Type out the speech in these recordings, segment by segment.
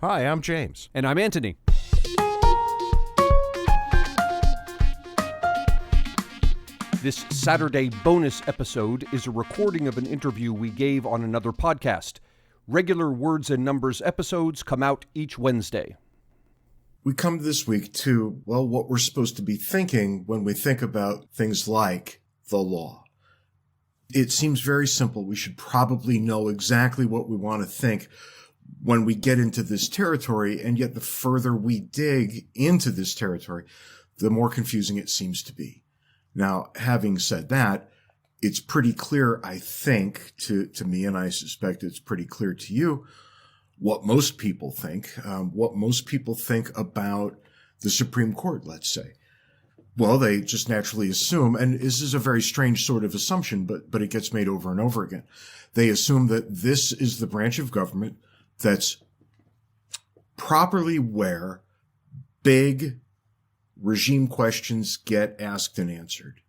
Hi, I'm James. And I'm Anthony. This Saturday bonus episode is a recording of an interview we gave on another podcast. Regular Words and Numbers episodes come out each Wednesday. We come this week to, well, what we're supposed to be thinking when we think about things like the law. It seems very simple. We should probably know exactly what we want to think when we get into this territory, and yet the further we dig into this territory, the more confusing it seems to be. Now, having said that, it's pretty clear, I think, to me, and I suspect it's pretty clear to you, what most people think about the Supreme Court, let's say. Well, they just naturally assume, and this is a very strange sort of assumption, but it gets made over and over again. They assume that this is the branch of government that's properly where big regime questions get asked and answered.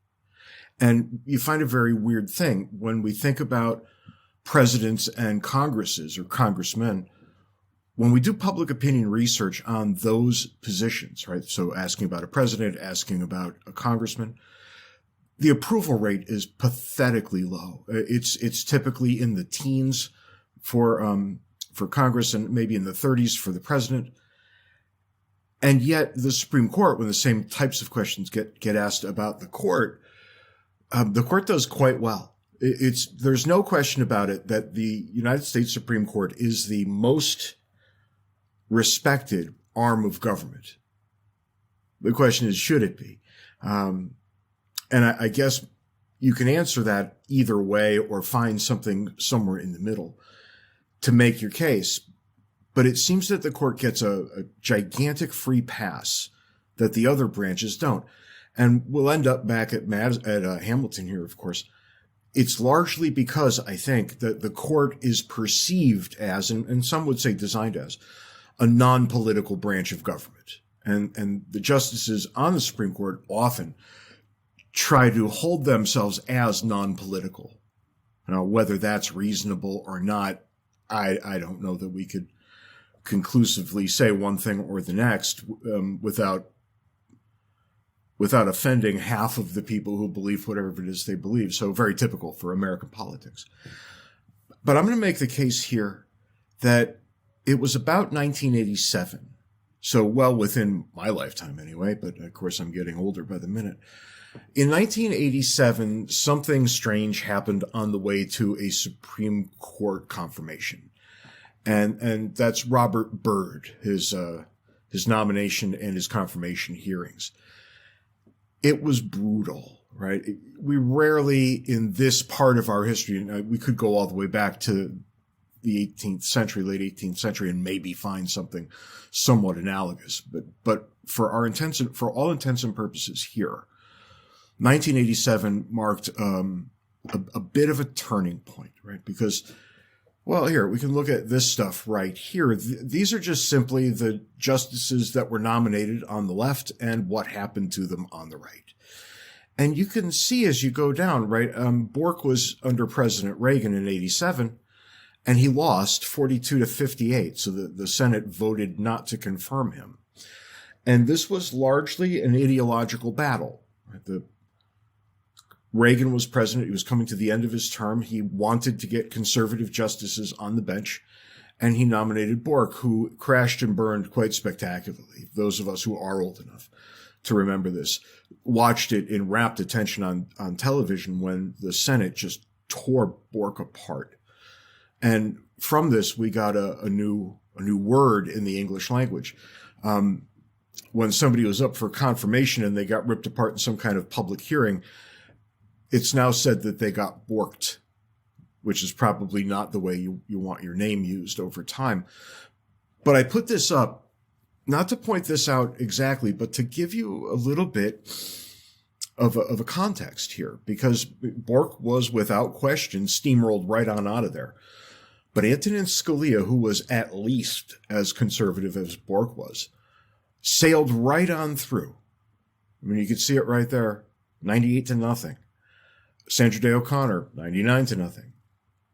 And you find a very weird thing when we think about presidents and congresses or congressmen. When we do public opinion research on those positions, right? So asking about a president, asking about a congressman, the approval rate is pathetically low. It's typically in the teens for Congress and maybe in the 30s for the president. And yet the Supreme Court, when the same types of questions get asked about the court does quite well. There's no question about it that the United States Supreme Court is the most respected arm of government. The question is, should it be? And I guess you can answer that either way or find something somewhere in the middle to make your case. But it seems that the court gets a gigantic free pass that the other branches don't. And we'll end up back at Hamilton here, of course. It's largely because I think that the court is perceived as, and some would say designed as, a non-political branch of government. And the justices on the Supreme Court often try to hold themselves as non-political. Now, whether that's reasonable or not, I don't know that we could conclusively say one thing or the next without offending half of the people who believe whatever it is they believe. So very typical for American politics. But I'm going to make the case here that it was about 1987. So well within my lifetime anyway, but of course I'm getting older by the minute. In 1987, something strange happened on the way to a Supreme Court confirmation. And that's Robert Byrd, his nomination and his confirmation hearings. It was brutal, right? We rarely in this part of our history, and we could go all the way back to the 18th century, late 18th century, and maybe find something somewhat analogous. But for all intents and purposes here, 1987 marked a bit of a turning point, right? Because, well, here, we can look at this stuff right here. These are just simply the justices that were nominated on the left and what happened to them on the right. And you can see as you go down, right, Bork was under President Reagan in 87, and he lost 42 to 58. So the Senate voted not to confirm him. And this was largely an ideological battle. Right? Reagan was president. He was coming to the end of his term. He wanted to get conservative justices on the bench, and he nominated Bork, who crashed and burned quite spectacularly. Those of us who are old enough to remember this watched it in rapt attention on television when the Senate just tore Bork apart. And from this, we got a new word in the English language. When somebody was up for confirmation and they got ripped apart in some kind of public hearing, it's now said that they got borked, which is probably not the way you want your name used over time. But I put this up, not to point this out exactly, but to give you a little bit of a context here, because Bork was without question steamrolled right on out of there. But Antonin Scalia, who was at least as conservative as Bork was, sailed right on through. I mean, you can see it right there, 98-0. Sandra Day O'Connor, 99-0.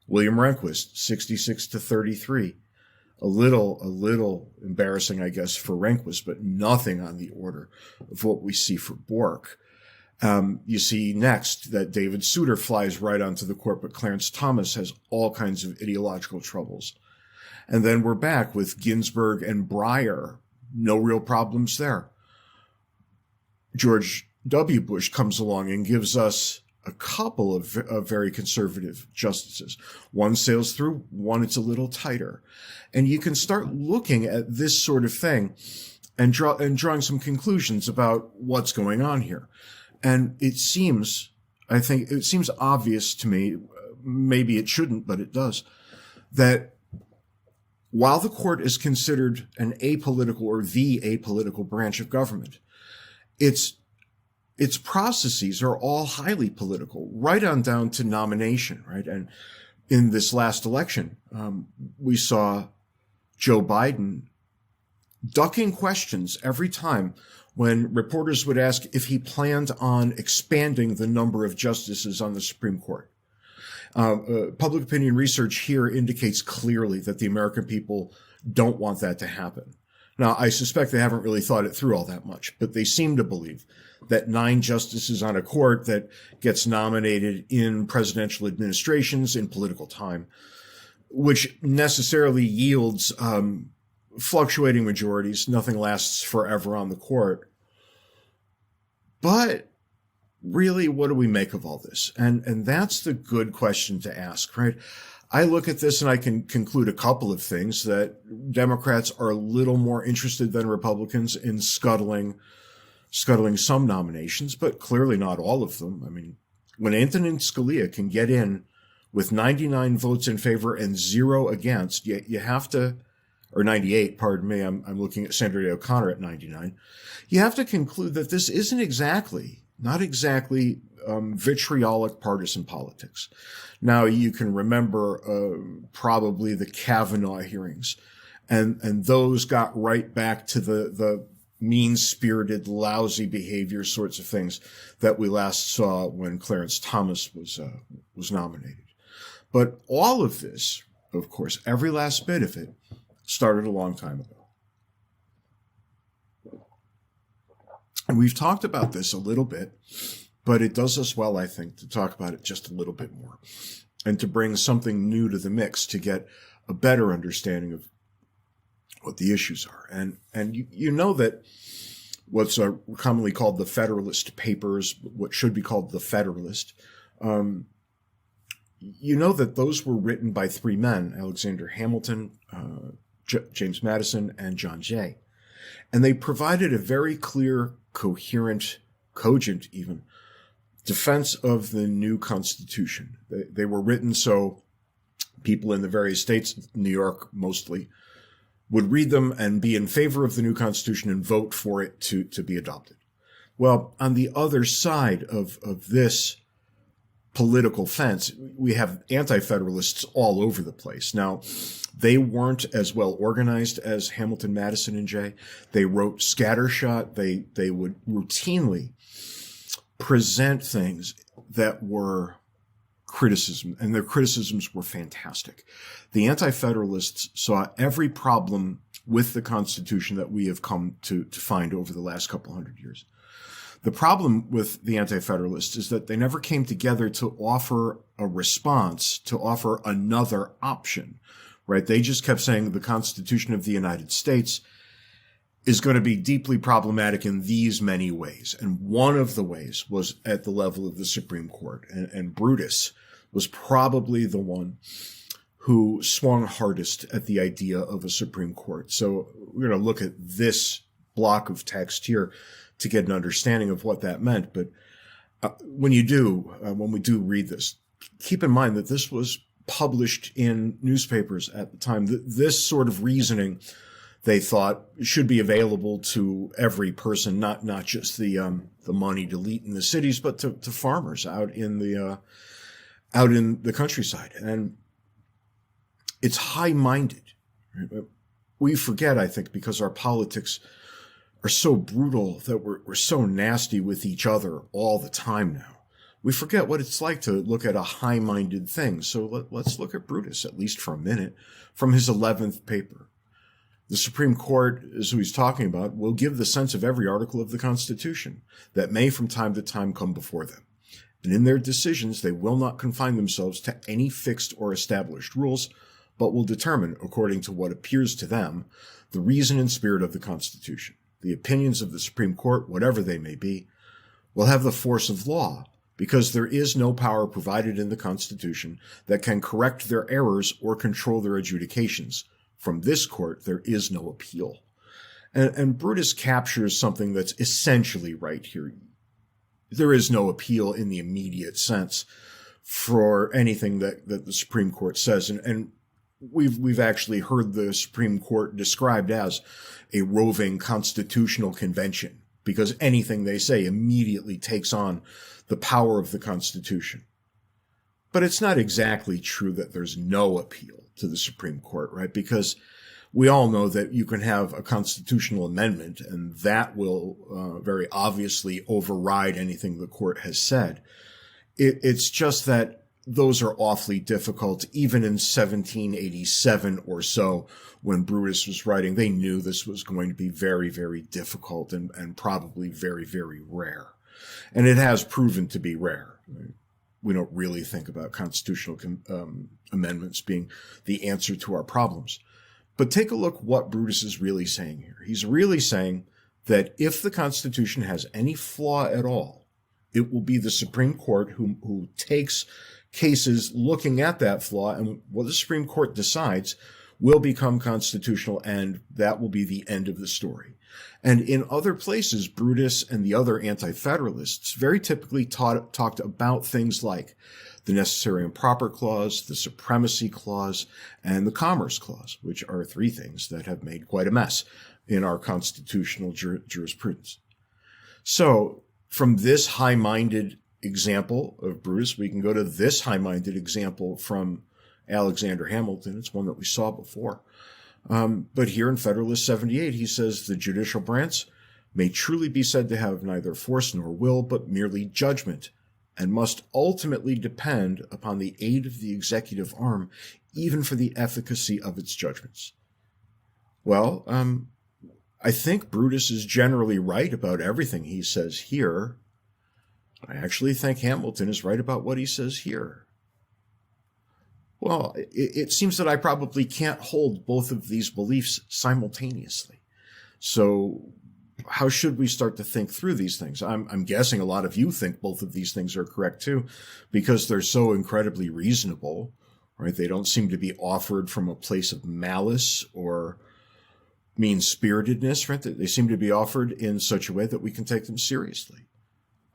William Rehnquist, 66-33. A little embarrassing, I guess, for Rehnquist, but nothing on the order of what we see for Bork. You see next that David Souter flies right onto the court, but Clarence Thomas has all kinds of ideological troubles. And then we're back with Ginsburg and Breyer. No real problems there. George W. Bush comes along and gives us a couple of very conservative justices. One sails through, one it's a little tighter. And you can start looking at this sort of thing and drawing some conclusions about what's going on here. And it seems obvious to me, maybe it shouldn't, but it does, that while the court is considered an apolitical or the apolitical branch of government, its processes are all highly political, right on down to nomination, right? And in this last election, we saw Joe Biden ducking questions every time when reporters would ask if he planned on expanding the number of justices on the Supreme Court. Public opinion research here indicates clearly that the American people don't want that to happen. Now, I suspect they haven't really thought it through all that much, but they seem to believe that 9 justices on a court that gets nominated in presidential administrations in political time, which necessarily yields fluctuating majorities. Nothing lasts forever on the court. But really, what do we make of all this? And that's the good question to ask, right? I look at this and I can conclude a couple of things, that Democrats are a little more interested than Republicans in scuttling some nominations, but clearly not all of them. I mean, when Antonin Scalia can get in with 99 votes in favor and 0 against, you have to, or 98, pardon me, I'm looking at Sandra Day O'Connor at 99. You have to conclude that this isn't not exactly vitriolic partisan politics. Now, you can remember probably the Kavanaugh hearings, and those got right back to the mean-spirited, lousy behavior sorts of things that we last saw when Clarence Thomas was nominated. But all of this, of course, every last bit of it, started a long time ago. And we've talked about this a little bit, but it does us well, I think, to talk about it just a little bit more and to bring something new to the mix to get a better understanding of what the issues are. And you know that what's commonly called the Federalist Papers, what should be called the Federalist, you know that those were written by 3 men, Alexander Hamilton, James Madison, and John Jay. And they provided a very clear, coherent, cogent even, defense of the new Constitution. They were written so people in the various states, New York mostly, would read them and be in favor of the new Constitution and vote for it to be adopted. Well, on the other side of this political fence, we have anti-federalists all over the place. Now, they weren't as well organized as Hamilton, Madison, and Jay. They wrote scattershot. They would routinely present things that were criticism, and their criticisms were fantastic. The anti-federalists saw every problem with the Constitution that we have come to find over the last couple hundred years. The problem with the anti-federalists is that they never came together to offer a response, to offer another option, right? They just kept saying the Constitution of the United States is going to be deeply problematic in these many ways. And one of the ways was at the level of the Supreme Court. And Brutus was probably the one who swung hardest at the idea of a Supreme Court. So we're going to look at this block of text here to get an understanding of what that meant. But when we do read this, keep in mind that this was published in newspapers at the time. This sort of reasoning, they thought, should be available to every person, not just the moneyed elite in the cities, but to farmers out in the countryside. And it's high-minded. Right? We forget, I think, because our politics are so brutal, that we're so nasty with each other all the time now. We forget what it's like to look at a high-minded thing. So let's look at Brutus, at least for a minute, from his 11th paper. The Supreme Court, as who he's talking about, will give the sense of every article of the Constitution that may from time to time come before them. And in their decisions, they will not confine themselves to any fixed or established rules, but will determine, according to what appears to them, the reason and spirit of the Constitution. The opinions of the Supreme Court, whatever they may be, will have the force of law, because there is no power provided in the Constitution that can correct their errors or control their adjudications. From this court, there is no appeal. And Brutus captures something that's essentially right here. There is no appeal in the immediate sense for anything that the Supreme Court says. And we've actually heard the Supreme Court described as a roving constitutional convention, because anything they say immediately takes on the power of the Constitution. But it's not exactly true that there's no appeal to the Supreme Court, right? Because we all know that you can have a constitutional amendment, and that will very obviously override anything the court has said. It's just that those are awfully difficult. Even in 1787 or so, when Brutus was writing, they knew this was going to be very, very difficult and probably very, very rare. And it has proven to be rare. We don't really think about constitutional amendments being the answer to our problems. But take a look what Brutus is really saying here. He's really saying that if the Constitution has any flaw at all, it will be the Supreme Court who takes cases looking at that flaw, and what the Supreme Court decides will become constitutional, and that will be the end of the story. And in other places, Brutus and the other anti-federalists very typically talked about things like the Necessary and Proper Clause, the Supremacy Clause, and the Commerce Clause, which are three things that have made quite a mess in our constitutional jurisprudence. So from this high-minded example of Brutus, we can go to this high-minded example from Alexander Hamilton. It's one that we saw before. But here in Federalist 78, he says the judicial branch may truly be said to have neither force nor will, but merely judgment, and must ultimately depend upon the aid of the executive arm, even for the efficacy of its judgments. Well, I think Brutus is generally right about everything he says here. I actually think Hamilton is right about what he says here. Well, it seems that I probably can't hold both of these beliefs simultaneously. So how should we start to think through these things? I'm guessing a lot of you think both of these things are correct too, because they're so incredibly reasonable, right? They don't seem to be offered from a place of malice or mean-spiritedness, right? They seem to be offered in such a way that we can take them seriously.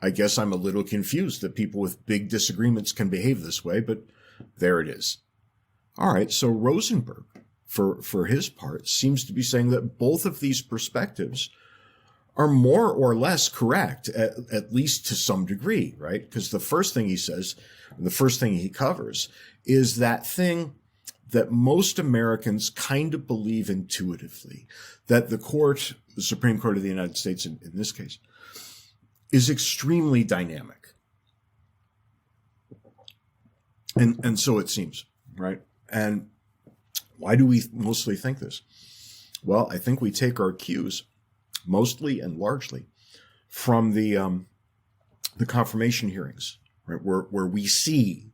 I guess I'm a little confused that people with big disagreements can behave this way, but there it is. All right, so Rosenberg, for his part, seems to be saying that both of these perspectives are more or less correct, at least to some degree, right? Because the first thing he says, the first thing he covers, is that thing that most Americans kind of believe intuitively, that the court, the Supreme Court of the United States in this case, is extremely dynamic. And so it seems, right? And why do we mostly think this? Well, I think we take our cues mostly and largely from the confirmation hearings, right? Where we see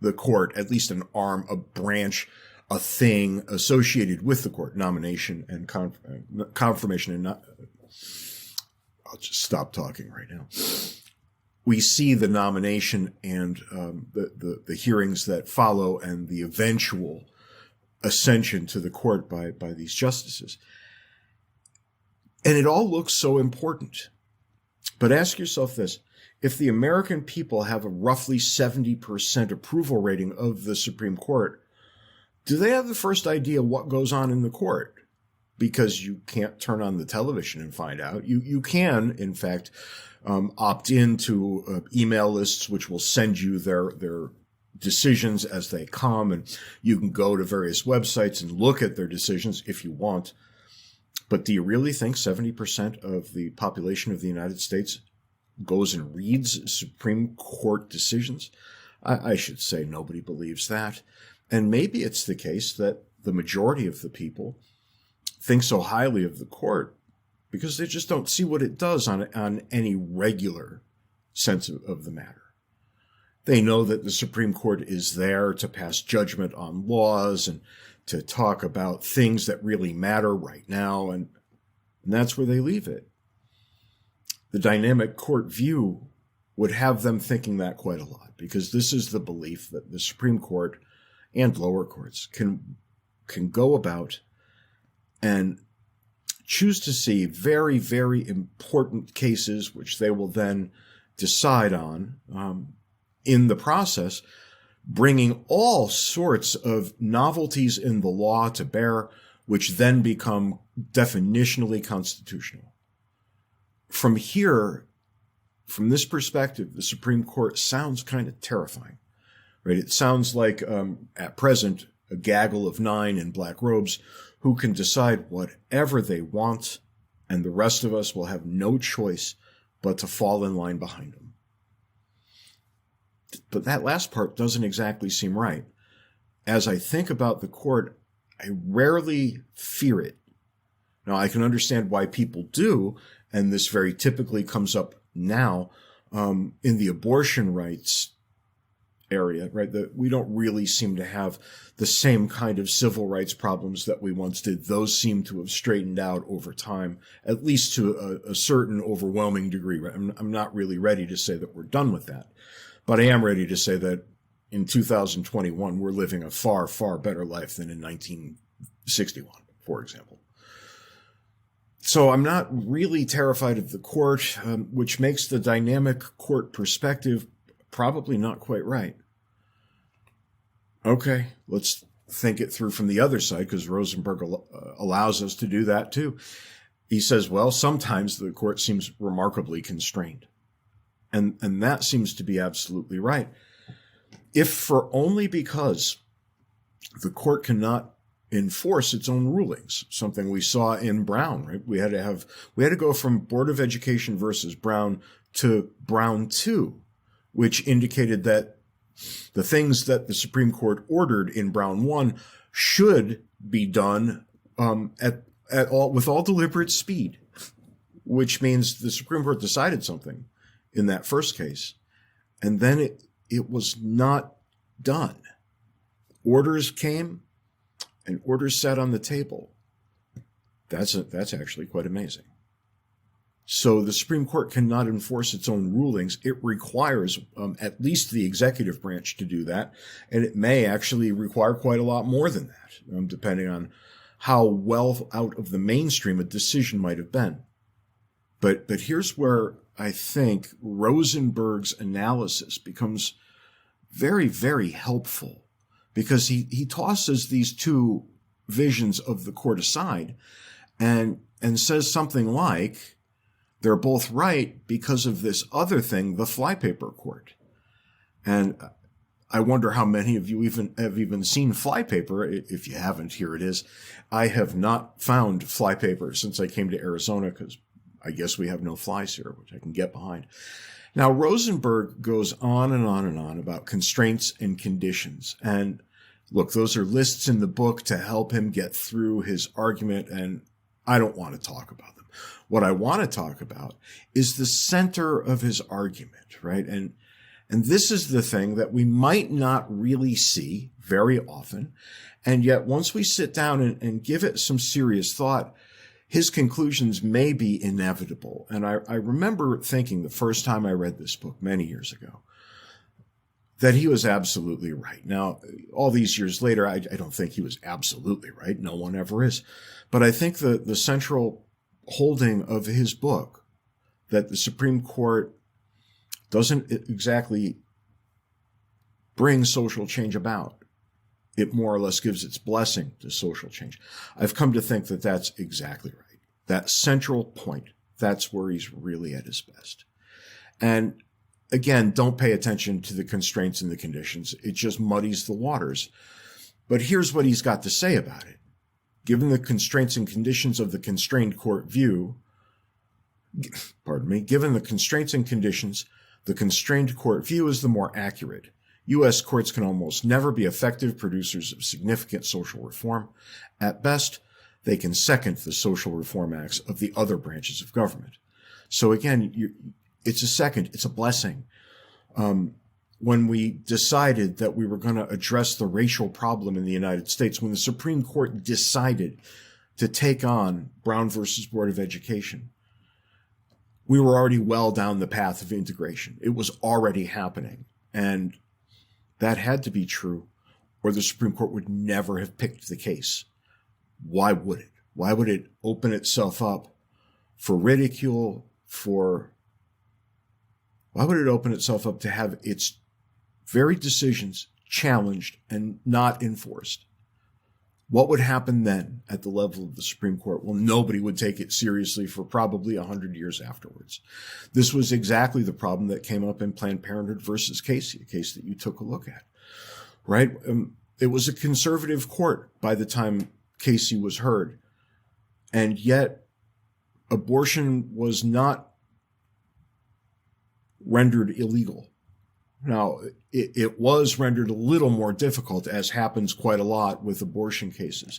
the court, at least an arm, a branch, a thing associated with the court, nomination and confirmation and not. I'll just stop talking right now. We see the nomination and the hearings that follow and the eventual ascension to the court by these justices. And it all looks so important. But ask yourself this. If the American people have a roughly 70% approval rating of the Supreme Court, do they have the first idea what goes on in the court? Because you can't turn on the television and find out. You can, in fact, opt into email lists, which will send you their decisions as they come. And you can go to various websites and look at their decisions if you want. But do you really think 70% of the population of the United States goes and reads Supreme Court decisions? I should say nobody believes that. And maybe it's the case that the majority of the people think so highly of the court because they just don't see what it does on any regular sense of the matter. They know that the Supreme Court is there to pass judgment on laws and to talk about things that really matter right now, and that's where they leave it. The dynamic court view would have them thinking that quite a lot, because this is the belief that the Supreme Court and lower courts can go about and choose to see very, very important cases, which they will then decide on in the process, bringing all sorts of novelties in the law to bear, which then become definitionally constitutional. From here, from this perspective, the Supreme Court sounds kind of terrifying, right? It sounds like, at present, a gaggle of 9 in black robes who can decide whatever they want, and the rest of us will have no choice but to fall in line behind them. But that last part doesn't exactly seem right. As I think about the court, I rarely fear it. Now, I can understand why people do, and this very typically comes up now in the abortion rights area, right? That we don't really seem to have the same kind of civil rights problems that we once did. Those seem to have straightened out over time, at least to a certain overwhelming degree. I'm not really ready to say that we're done with that, but I am ready to say that in 2021, we're living a far, far better life than in 1961, for example. So I'm not really terrified of the court, which makes the dynamic court perspective probably not quite right. Okay, let's think it through from the other side, because Rosenberg allows us to do that too. He says, well, sometimes the court seems remarkably constrained. And that seems to be absolutely right. If for only because the court cannot enforce its own rulings, something we saw in Brown, right? We had to go from Board of Education versus Brown to Brown 2, which indicated that the things that the Supreme Court ordered in Brown 1 should be done with all deliberate speed, which means the Supreme Court decided something in that first case, and then it was not done. Orders came, and orders sat on the table. That's actually quite amazing. So the Supreme Court cannot enforce its own rulings. It requires at least the executive branch to do that, and it may actually require quite a lot more than that, depending on how well out of the mainstream a decision might have been. But here's where I think Rosenberg's analysis becomes very, very helpful, because he tosses these two visions of the court aside and says something like, they're both right because of this other thing, the flypaper court. And I wonder how many of you have even seen flypaper. If you haven't, here it is. I have not found flypaper since I came to Arizona, because I guess we have no flies here, which I can get behind. Now, Rosenberg goes on and on and on about constraints and conditions. And look, those are lists in the book to help him get through his argument, and I don't want to talk about them. What I want to talk about is the center of his argument, right? And this is the thing that we might not really see very often. And yet, once we sit down and give it some serious thought, his conclusions may be inevitable. And I remember thinking the first time I read this book many years ago that he was absolutely right. Now, all these years later, I don't think he was absolutely right. No one ever is. But I think the central holding of his book, that the Supreme Court doesn't exactly bring social change about. It more or less gives its blessing to social change. I've come to think that that's exactly right. That central point, that's where he's really at his best. And again, don't pay attention to the constraints and the conditions. It just muddies the waters. But here's what he's got to say about it. Given the constraints and conditions of the constrained court view, given the constraints and conditions, the constrained court view is the more accurate. U.S. courts can almost never be effective producers of significant social reform. At best, they can second the social reform acts of the other branches of government. So again, it's a second, it's a blessing. When we decided that we were going to address the racial problem in the United States, when the Supreme Court decided to take on Brown versus Board of Education, we were already well down the path of integration. It was already happening. And that had to be true, or the Supreme Court would never have picked the case. Why would it? Why would it open itself up for ridicule, why would it open itself up to have its very decisions challenged and not enforced? What would happen then at the level of the Supreme Court? Well, nobody would take it seriously for probably 100 years afterwards. This was exactly the problem that came up in Planned Parenthood versus Casey, a case that you took a look at, right? It was a conservative court by the time Casey was heard, and yet abortion was not rendered illegal. Now, it was rendered a little more difficult, as happens quite a lot with abortion cases.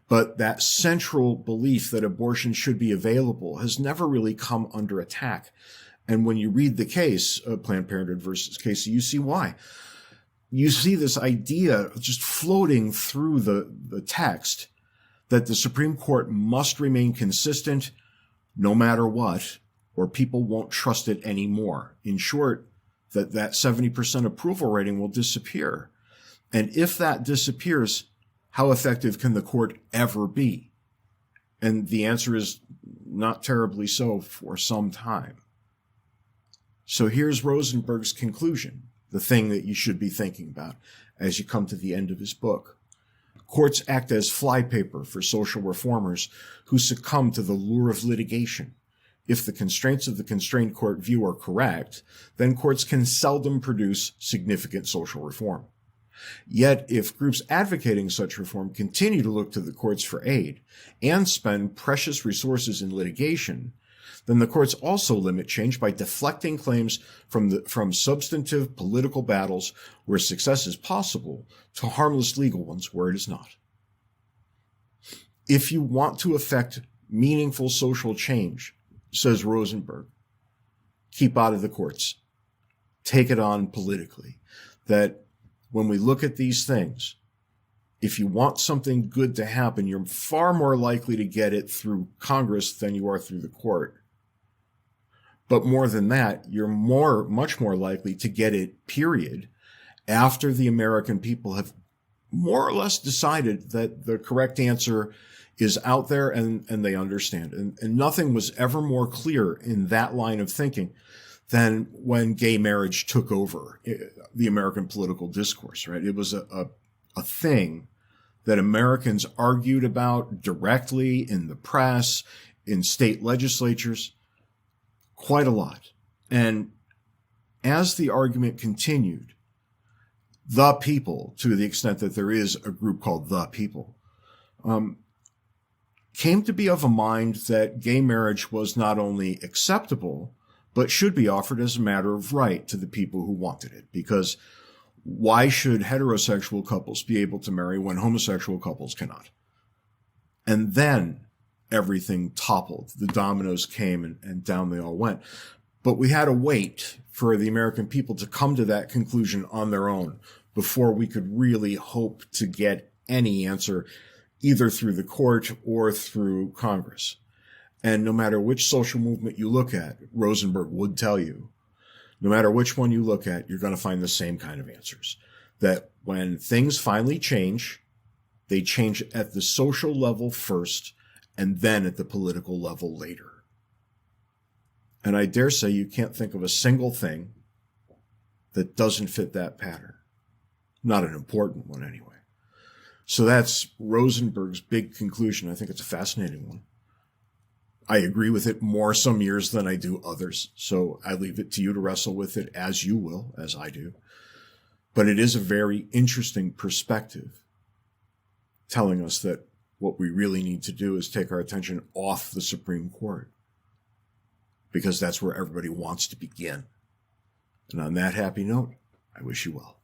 But that central belief that abortion should be available has never really come under attack. And when you read the case of Planned Parenthood versus Casey, you see why. You see this idea just floating through the text that the Supreme Court must remain consistent no matter what, or people won't trust it anymore. In short, that 70% approval rating will disappear. And if that disappears, how effective can the court ever be? And the answer is not terribly so for some time. So here's Rosenberg's conclusion, the thing that you should be thinking about as you come to the end of his book. Courts act as flypaper for social reformers who succumb to the lure of litigation. If the constraints of the constrained court view are correct, then courts can seldom produce significant social reform. Yet, if groups advocating such reform continue to look to the courts for aid and spend precious resources in litigation, then the courts also limit change by deflecting claims from substantive political battles where success is possible to harmless legal ones where it is not. If you want to effect meaningful social change, says Rosenberg, keep out of the courts. Take it on politically. That when we look at these things, if you want something good to happen, you're far more likely to get it through Congress than you are through the court. But more than that, you're much more likely to get it, period, after the American people have more or less decided that the correct answer is out there and they understand. And nothing was ever more clear in that line of thinking than when gay marriage took over the American political discourse, right? It was a thing that Americans argued about directly in the press, in state legislatures, quite a lot. And as the argument continued, the people, to the extent that there is a group called the people, came to be of a mind that gay marriage was not only acceptable, but should be offered as a matter of right to the people who wanted it. Because why should heterosexual couples be able to marry when homosexual couples cannot? And then everything toppled. The dominoes came and down they all went. But we had to wait for the American people to come to that conclusion on their own before we could really hope to get any answer, either through the court or through Congress. And no matter which social movement you look at, Rosenberg would tell you, no matter which one you look at, you're going to find the same kind of answers. That when things finally change, they change at the social level first, and then at the political level later. And I dare say you can't think of a single thing that doesn't fit that pattern. Not an important one, anyway. So that's Rosenberg's big conclusion. I think it's a fascinating one. I agree with it more some years than I do others. So I leave it to you to wrestle with it as you will, as I do. But it is a very interesting perspective telling us that what we really need to do is take our attention off the Supreme Court, because that's where everybody wants to begin. And on that happy note, I wish you well.